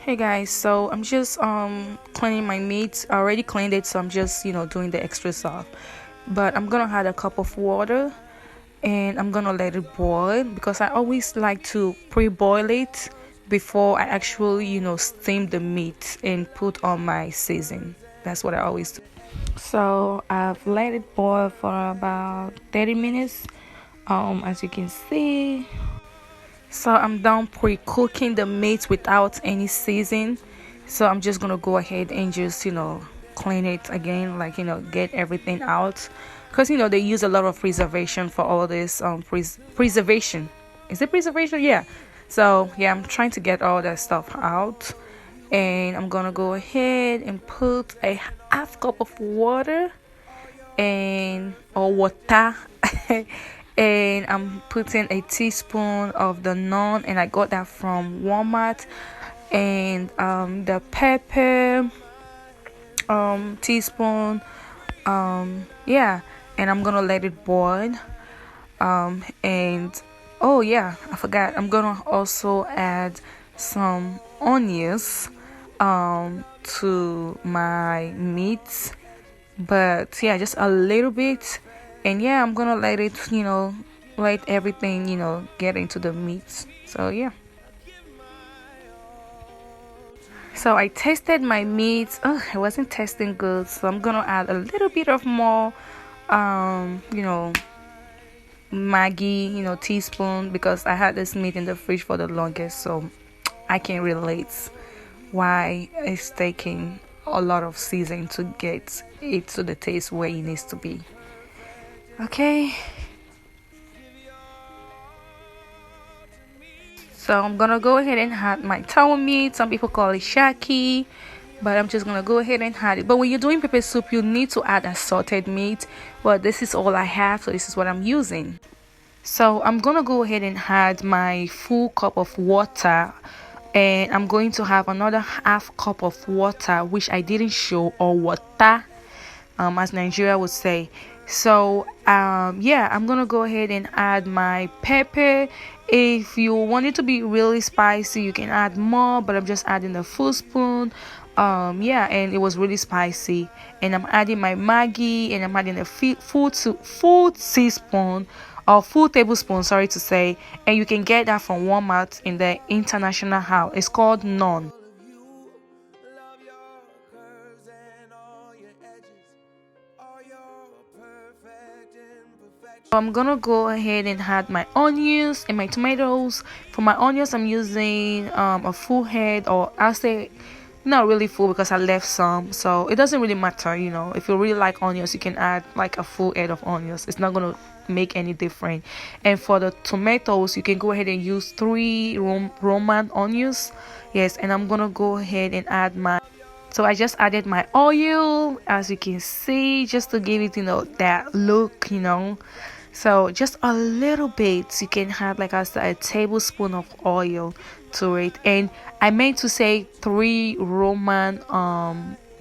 Hey guys, so I'm just cleaning my meat. I already cleaned it, so I'm just doing the extra stuff. But I'm gonna add a cup of water and I'm gonna let it boil because I always like to pre-boil it before I actually steam the meat and put on my season. That's what I always do. So I've let it boil for about 30 minutes. As you can see. So I'm done pre-cooking the meat without any season. So I'm just gonna go ahead and just clean it again, like get everything out, because they use a lot of preservation for all this preservation. Is it preservation? Yeah. So yeah, I'm trying to get all that stuff out, and I'm gonna go ahead and put a half cup of water and or water and I'm putting a teaspoon of the naan, and I got that from Walmart, and the pepper teaspoon, yeah, and I'm gonna let it boil, and oh yeah, I forgot, I'm gonna also add some onions to my meat, but yeah, just a little bit. And yeah, I'm gonna let it let everything get into the meat. So yeah, so I tasted my meat. Oh, it wasn't tasting good, so I'm gonna add a little bit of more um you know Maggi teaspoon, because I had this meat in the fridge for the longest, so I can relate why it's taking a lot of seasoning to get it to the taste where it needs to be. Okay, so I'm gonna go ahead and add my tower meat. Some people call it shaki, but I'm just gonna go ahead and add it. But when you're doing pepper soup, you need to add assorted meat. Well, this is all I have, so this is what I'm using. So I'm gonna go ahead and add my full cup of water, and I'm going to have another half cup of water, which I didn't show, or water, as Nigeria would say. So yeah, I'm gonna go ahead and add my pepper. If you want it to be really spicy, you can add more, but I'm just adding a full spoon. Yeah, and it was really spicy. And I'm adding my Maggi, and I'm adding a full teaspoon or full tablespoon, sorry to say, and you can get that from Walmart in the international house. It's called naan. I'm gonna go ahead and add my onions and my tomatoes. For my onions, I'm using a full head, or I'll say not really full because I left some, so it doesn't really matter. If you really like onions, you can add like a full head of onions. It's not gonna make any difference. And for the tomatoes, you can go ahead and use three Roman onions. Yes, and I'm gonna go ahead and add my, so I just added my oil, as you can see, just to give it that look. So just a little bit. You can add, like I said, a tablespoon of oil to it. And I meant to say three Roman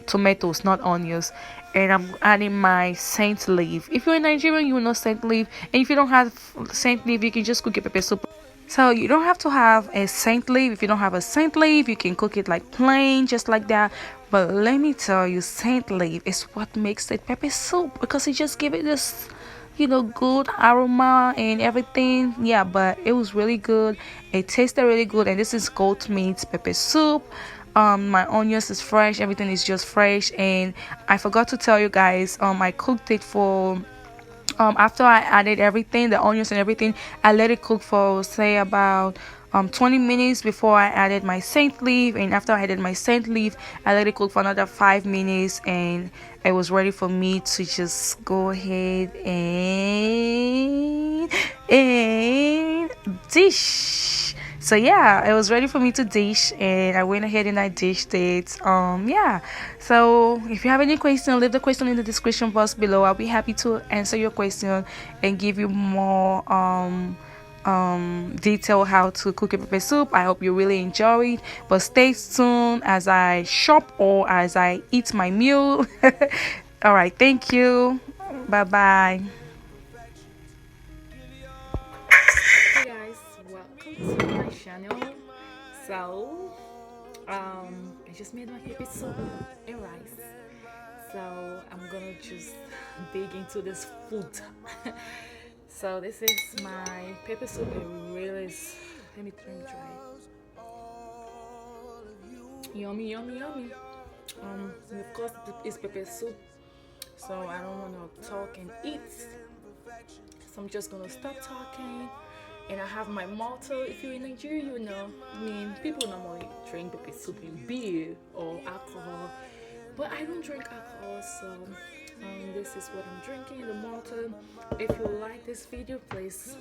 tomatoes, not onions. And I'm adding my saint leaf. If you're in Nigeria, you will know saint leaf. And if you don't have saint leaf, you can just cook your pepper soup. So you don't have to have a saint leaf. If you don't have a saint leaf, you can cook it like plain, just like that. But let me tell you, saint leaf is what makes it pepper soup, because it just give it this good aroma and everything. Yeah, but it was really good. It tasted really good. And this is goat meat pepper soup. My onions is fresh, everything is just fresh. And I forgot to tell you guys, I cooked it for after I added everything, the onions and everything, I let it cook for, say, about 20 minutes before I added my saint leaf. And after I added my saint leaf, I let it cook for another 5 minutes, and it was ready for me to just go ahead and dish. So yeah, it was ready for me to dish, and I went ahead and I dished it. Yeah, so if you have any question, leave the question in the description box below. I'll be happy to answer your question and give you more detail how to cook a pepper soup. I hope you really enjoy it, but stay tuned as I shop or as I eat my meal. All right, thank you, bye bye. Hey guys, welcome to my channel. So I just made my pepper soup and rice. So I'm gonna just dig into this food. So this is my pepper soup. It really is. Let me try it. Yummy, yummy, yummy. And of course it's pepper soup. So I don't wanna talk and eat. So I'm just gonna stop talking. And I have my motto. If you're in Nigeria, you know. I mean, people normally drink pepper soup in beer or alcohol, but I don't drink alcohol, so this is what I'm drinking. The motto. If you like this video, please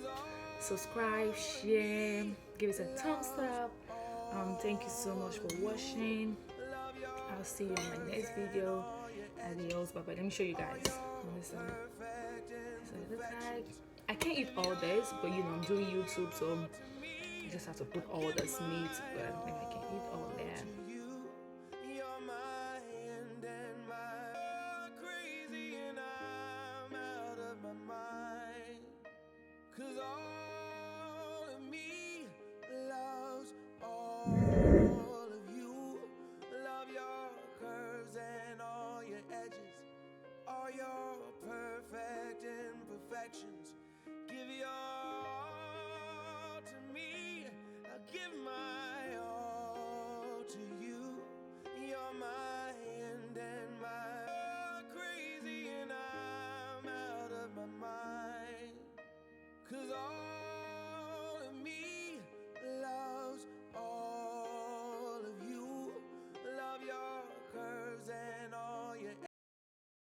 subscribe, share, give us a thumbs up. Thank you so much for watching. I'll see you in my next video. Adios, bye bye. Let me show you guys. So it looks like I can't eat all this, but you know I'm doing YouTube, so I just have to put all this meat. But I can eat